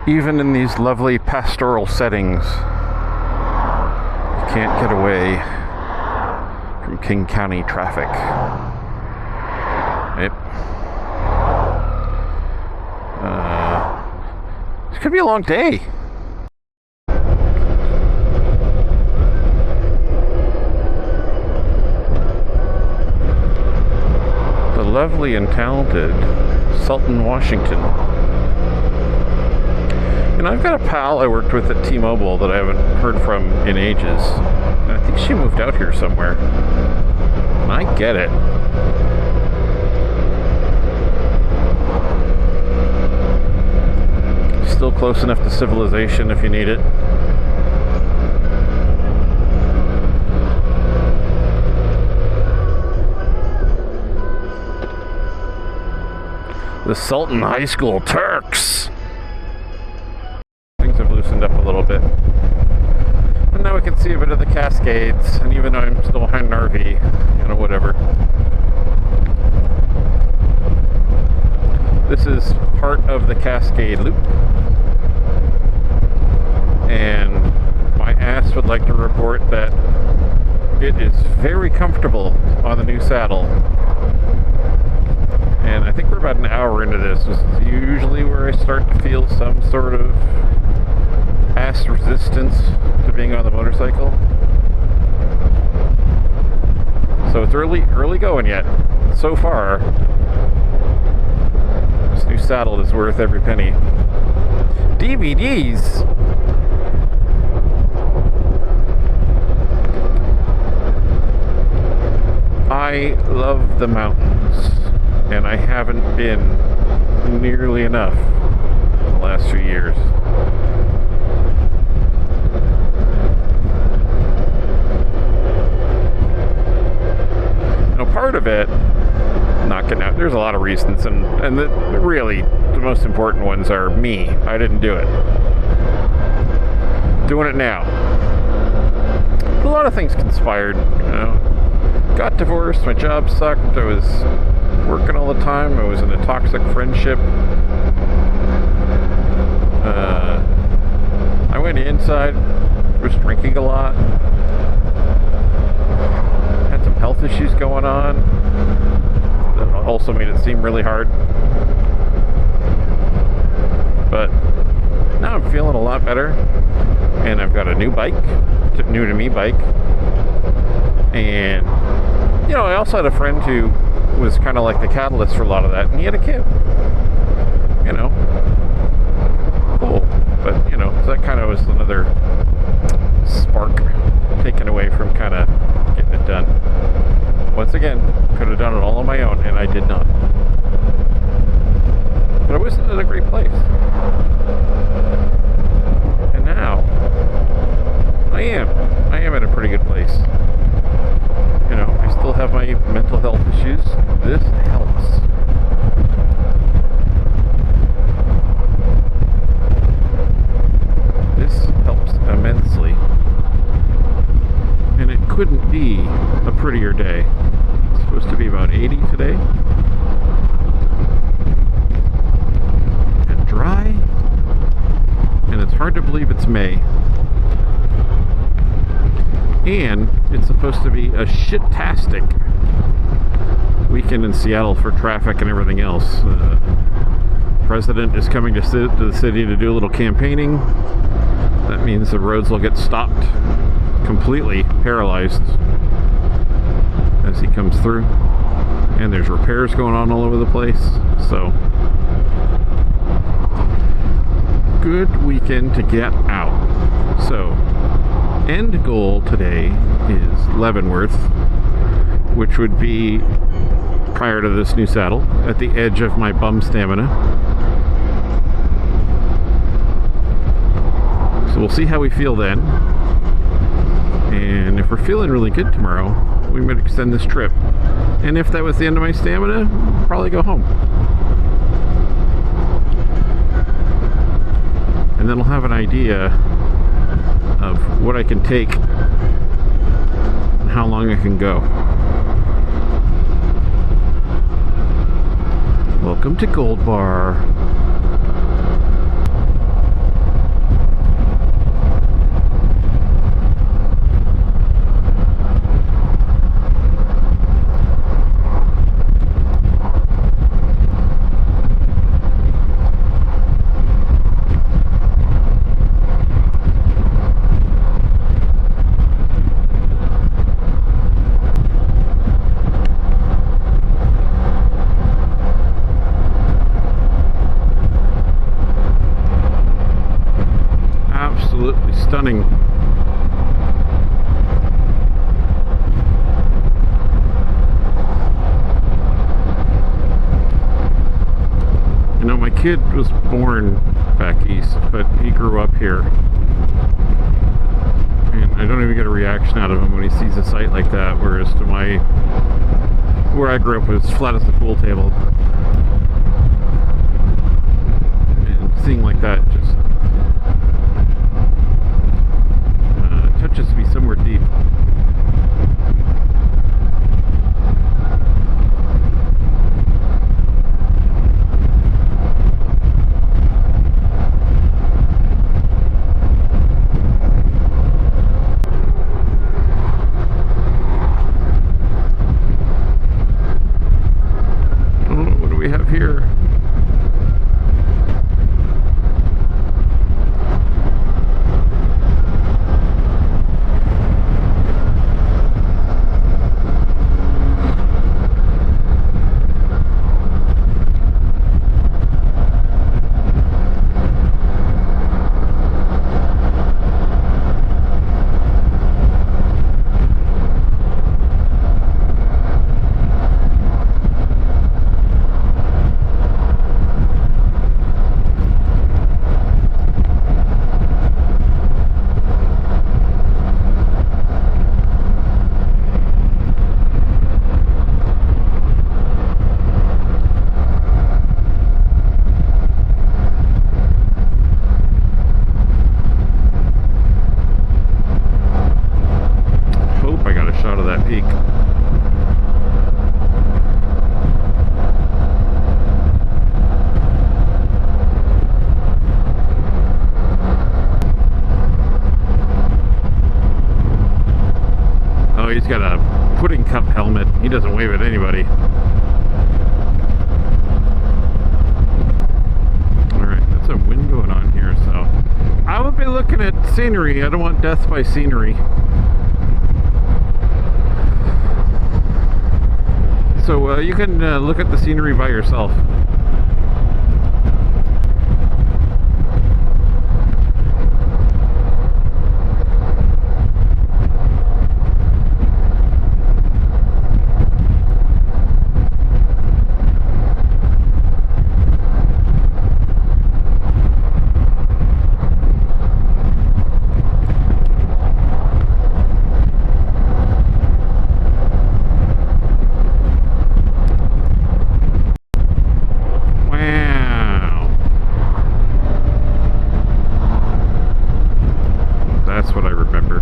Even in these lovely pastoral settings, you can't get away from King County traffic. Yep. This could be a long day. The lovely and talented Sultan, Washington. And I've got a pal I worked with at T-Mobile that I haven't heard from in ages. And I think she moved out here somewhere. And I get it. Still close enough to civilization if you need it. The Sultan High School Turks. Things have loosened up a little bit. And now we can see a bit of the Cascades. And even though I'm still behind an RV, whatever. This is part of the Cascade Loop. And my ass would like to report that it is very comfortable on the new saddle. And I think we're about an hour into this. This is usually where I start to feel some sort of ass resistance to being on the motorcycle. So it's early going yet. So far, this new saddle is worth every penny. DVDs! I love the mountains. And I haven't been nearly enough in the last few years. Part of it, not getting out, there's a lot of reasons, and really, the most important ones are me. I didn't do it. Doing it now. A lot of things conspired, Got divorced, my job sucked, I was working all the time, I was in a toxic friendship. I went inside, was drinking a lot, had some health issues going on that also made it seem really hard. But now I'm feeling a lot better, and I've got a new bike, new to me bike, and I also had a friend who was kind of like the catalyst for a lot of that, and he had a kid. Cool. But, so that kind of was another spark taken away from kind of getting it done. Once again, could have done it all on my own, and I did not. But I was in a great place. And now, I am in a pretty good place. I still have my mental health issues. This helps. This helps immensely. And it couldn't be a prettier day. It's supposed to be about 80 today. And dry. And it's hard to believe it's May. And it's supposed to be a shit-tastic weekend in Seattle for traffic and everything else. The president is coming to the city to do a little campaigning. That means the roads will get stopped, completely paralyzed as he comes through. And there's repairs going on all over the place. So, good weekend to get out. So, end goal today is Leavenworth, which would be, prior to this new saddle, at the edge of my bum stamina. So we'll see how we feel then. And if we're feeling really good tomorrow, we might extend this trip. And if that was the end of my stamina, I'll probably go home. And then I'll have an idea of what I can take and how long I can go. Welcome to Gold Bar. stunning. You know, my kid was born back east, but he grew up here. And I don't even get a reaction out of him when he sees a site like that, whereas to where I grew up was flat as a pool table. And seeing like that just touches me somewhere deep. What do we have here? He's got a pudding cup helmet. He doesn't wave at anybody. Alright, that's a wind going on here, so I would be looking at scenery. I don't want death by scenery. So you can look at the scenery by yourself. That's what I remember.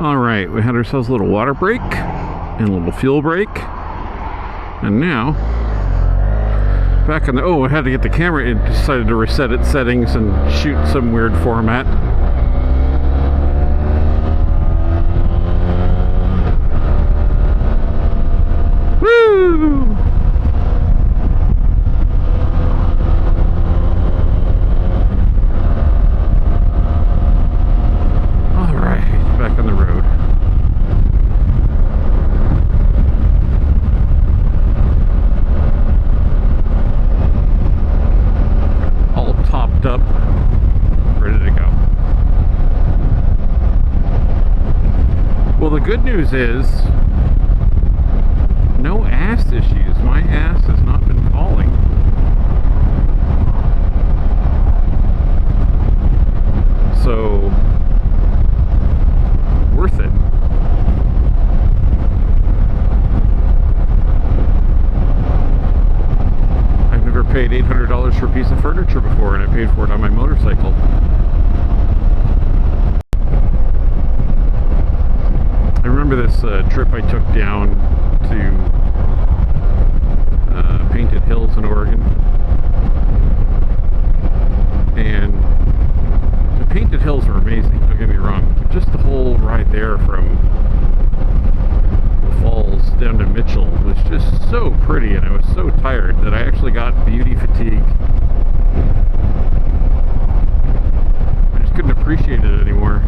Alright, we had ourselves a little water break and a little fuel break. And now, back in the... Oh, I had to get the camera. It decided to reset its settings and shoot some weird format. Woo! Alright, back on the road. All topped up, ready to go. Well, the good news is no ass issues. My ass has not been falling. So, worth it. paid $800 for a piece of furniture before, and I paid for it on my motorcycle. I remember this trip I took down to Painted Hills in Oregon. And the Painted Hills are amazing, don't get me wrong. Just the whole ride there from the falls down to Mitchell was just so pretty, and I was so tired that I actually got beauty fatigue. I just couldn't appreciate it anymore.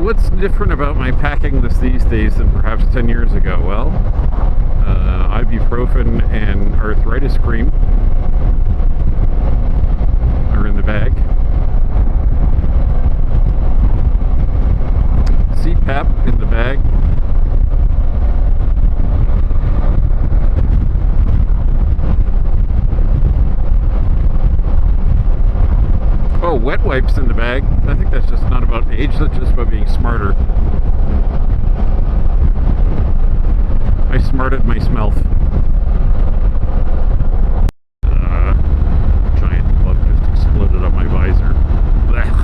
What's different about my packing this these days than perhaps 10 years ago? Well, ibuprofen and arthritis cream are in the bag. CPAP in the bag. Oh, wet wipes in the bag. I think that's just not about age, that's just about being smarter. I smarted my smell. Giant bug just exploded up my visor. Blech.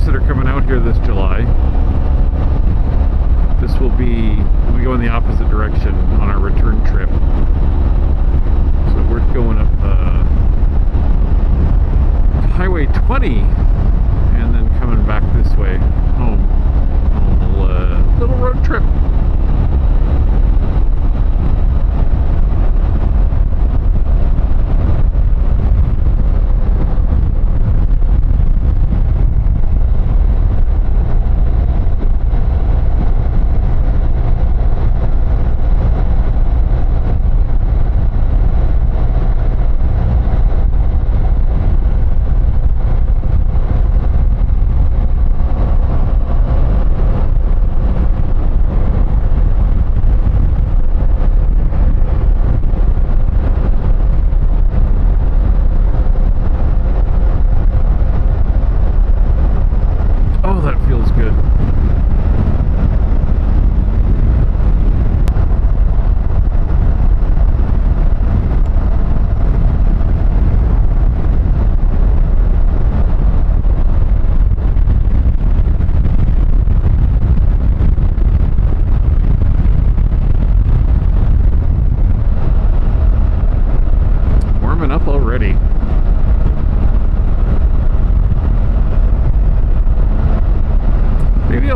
That are coming out here this July. We go in the opposite direction on our return trip. So we're going up Highway 20 and then coming back this way home. A little road trip.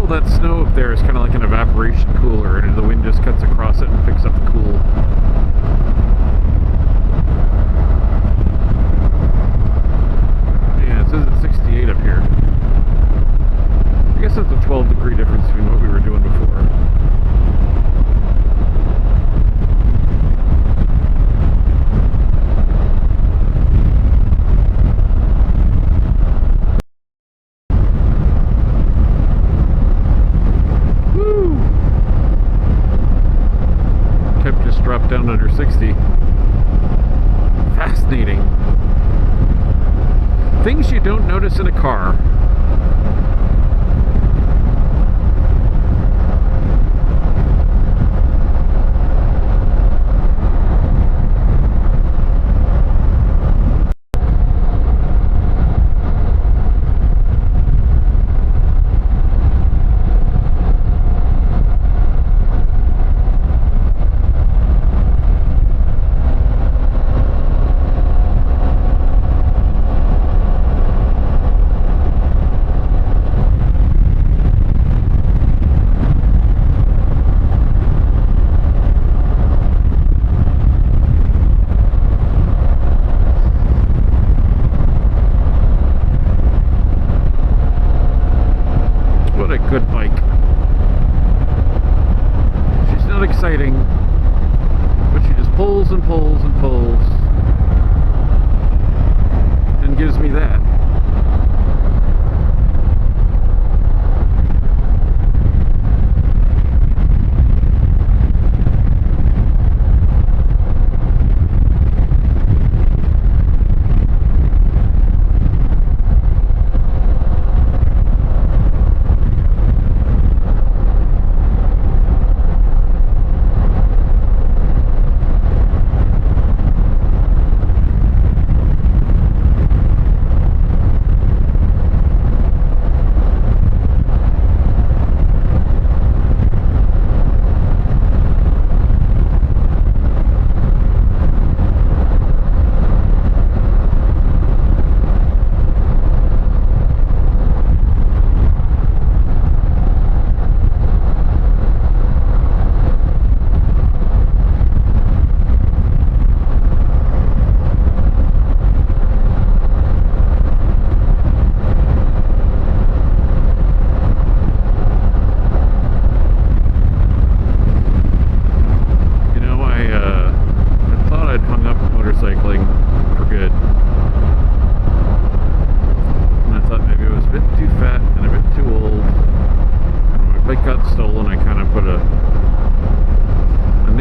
That snow up there is kind of like an evaporation cooler, and the wind just cuts across it and picks up the cool. Yeah, it says it's 68 up here. I guess that's a 12-degree difference between what we were doing before. Dropped down under 60. Fascinating. Things you don't notice in a car.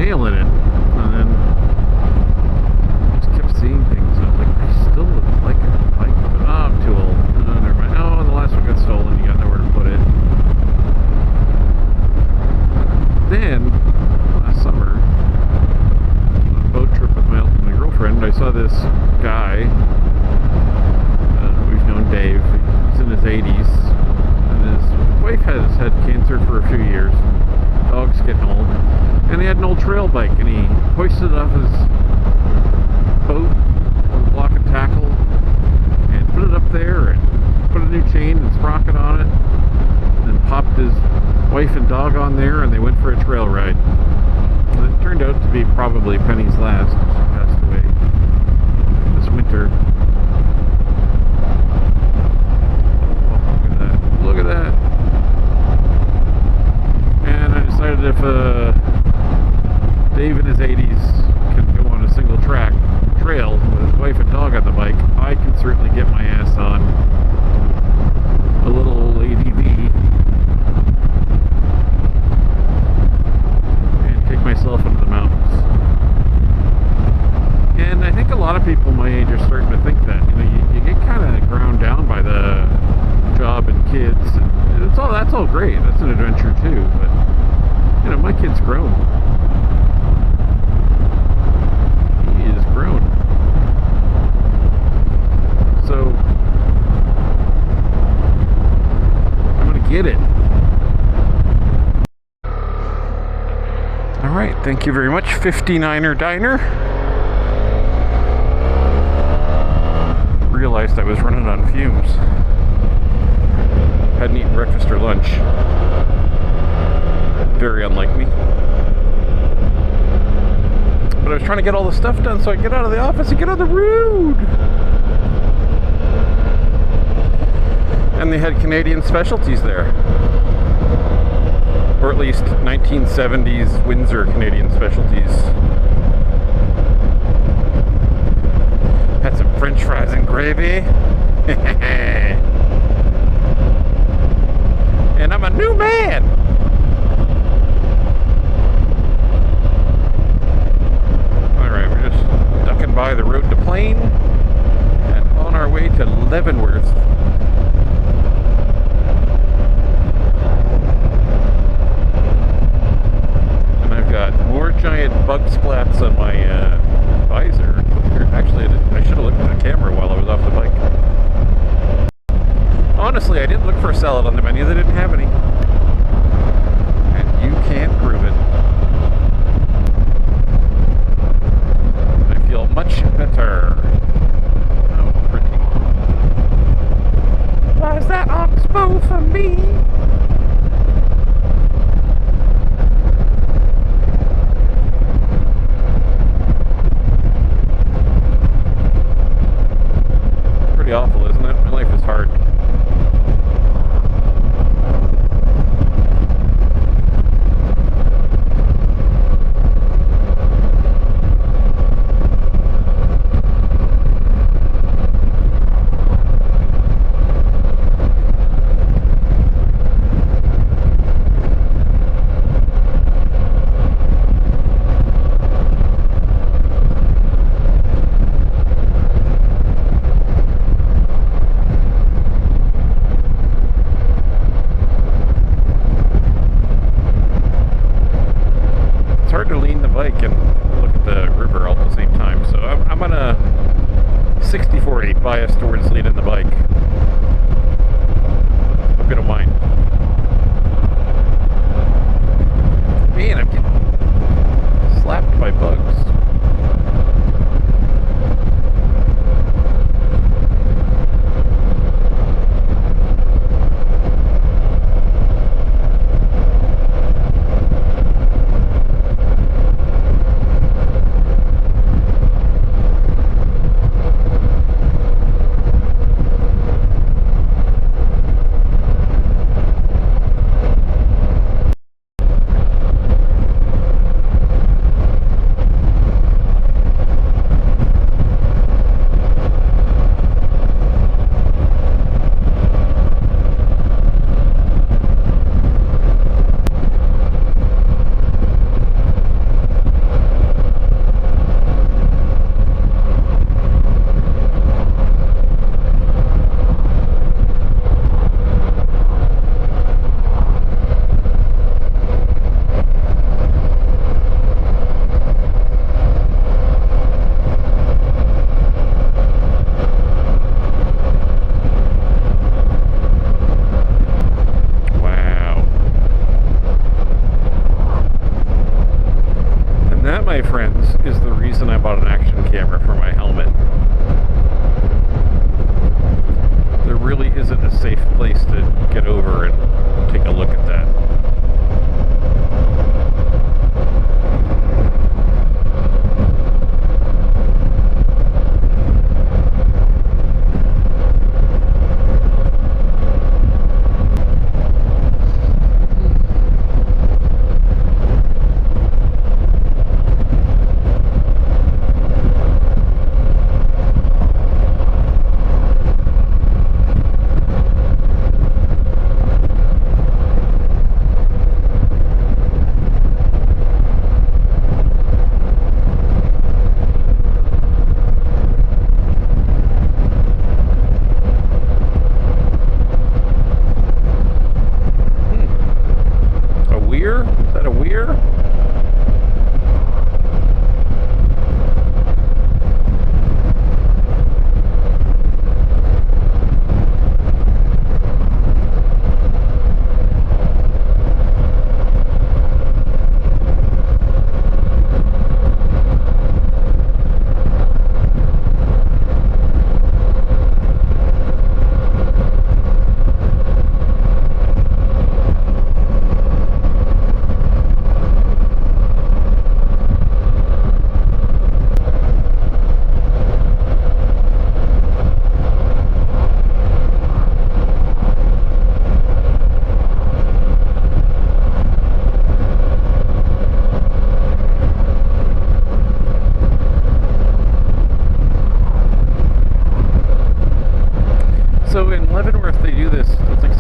mail in it. And then just kept seeing things. I was like, I still would like a bike, but I'm too old. Oh, never mind. Oh, the last one got stolen. You got nowhere to put it. Then, last summer, on a boat trip with my girlfriend, I saw this guy. We've known Dave. He's in his 80s. And his wife has had cancer for a few years. Dog's getting old. And he had an old trail bike, and he hoisted it off his boat with a block of tackle and put it up there and put a new chain and sprocket on it. And then popped his wife and dog on there, and they went for a trail ride. And it turned out to be probably Penny's last. She passed away this winter. Oh, look at that. And I decided if Dave in his 80s can go on a single track trail with his wife and dog on the bike, I can certainly get my ass on a little old ADV and take myself into the mountains. And I think a lot of people my age are starting to think that. You know, you get kind of ground down by the job and kids, and that's all great. That's an adventure too. But you know, my kid's grown. He is grown. So I'm gonna get it. All right, thank you very much, 59er Diner. Realized I was running on fumes. Hadn't eaten breakfast or lunch. Very unlike me. But I was trying to get all the stuff done so I could get out of the office and get on the road. And they had Canadian specialties there. Or at least 1970s Windsor Canadian specialties. Had some French fries and gravy. And I'm a new man. Alright, we're just ducking by the road to Plain and on our way to Leavenworth. And I've got more giant bug splats on my visor. Actually, I should have looked at the camera while I was off the bike. Honestly, I didn't look for a salad on the menu. They didn't have any. And you can't prove it. I feel much better. Oh, pretty. Was that oxbow for me? Pretty awful, isn't it? My life is hard. Hard to lean the bike and look at the river all at the same time, so I'm on a 60-40 bias towards leaning the bike. Hope you don't mind. Man, I'm getting slapped by bugs.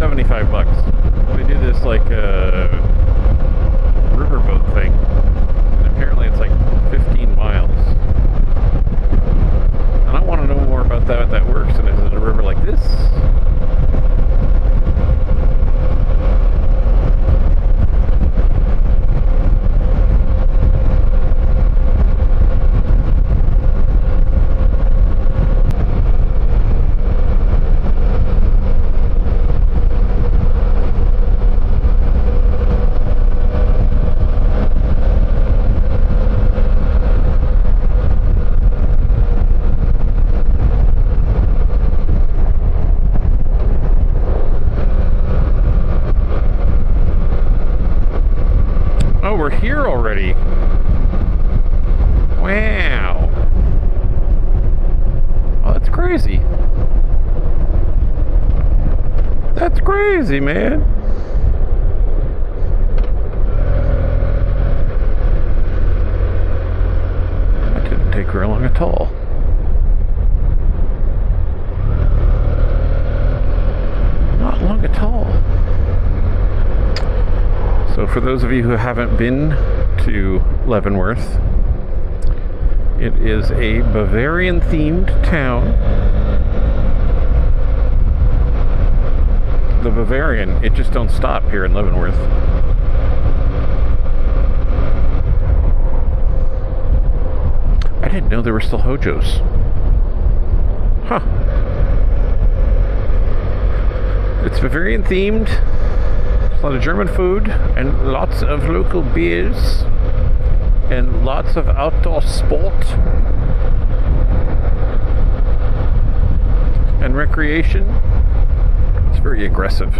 $75. They do this like riverboat thing. And apparently it's like 15 miles. And I want to know more about that, how that works. And is it a river like this? We're here already. Wow. Oh, that's crazy. That's crazy, man. That didn't take very long at all. Not long at all. So for those of you who haven't been to Leavenworth, it is a Bavarian-themed town. The Bavarian, it just don't stop here in Leavenworth. I didn't know there were still Hojos. Huh. It's Bavarian-themed. A lot of German food and lots of local beers and lots of outdoor sport and recreation. It's very aggressive.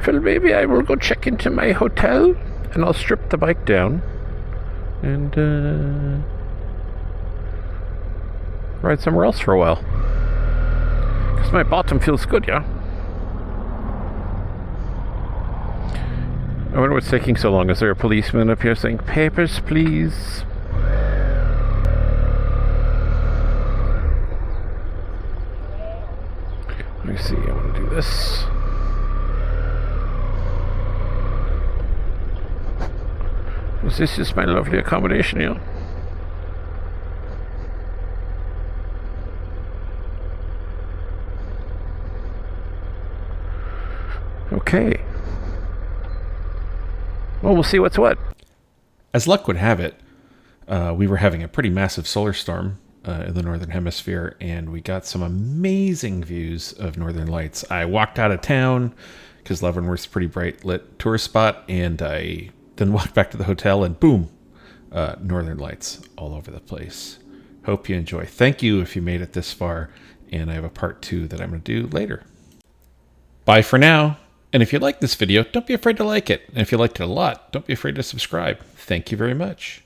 Well, maybe I will go check into my hotel and I'll strip the bike down and ride somewhere else for a while. Because my bottom feels good, yeah? I wonder what's taking so long. Is there a policeman up here saying, papers, please? Let me see, I want to do this. This is my lovely accommodation, yeah? Okay. Well, we'll see what's what. As luck would have it, we were having a pretty massive solar storm in the Northern Hemisphere, and we got some amazing views of Northern Lights. I walked out of town because Leavenworth's a pretty bright lit tourist spot, and I then walked back to the hotel, and boom, Northern Lights all over the place. Hope you enjoy. Thank you if you made it this far, and I have a part 2 that I'm going to do later. Bye for now. And if you like this video, don't be afraid to like it. And if you liked it a lot, don't be afraid to subscribe. Thank you very much.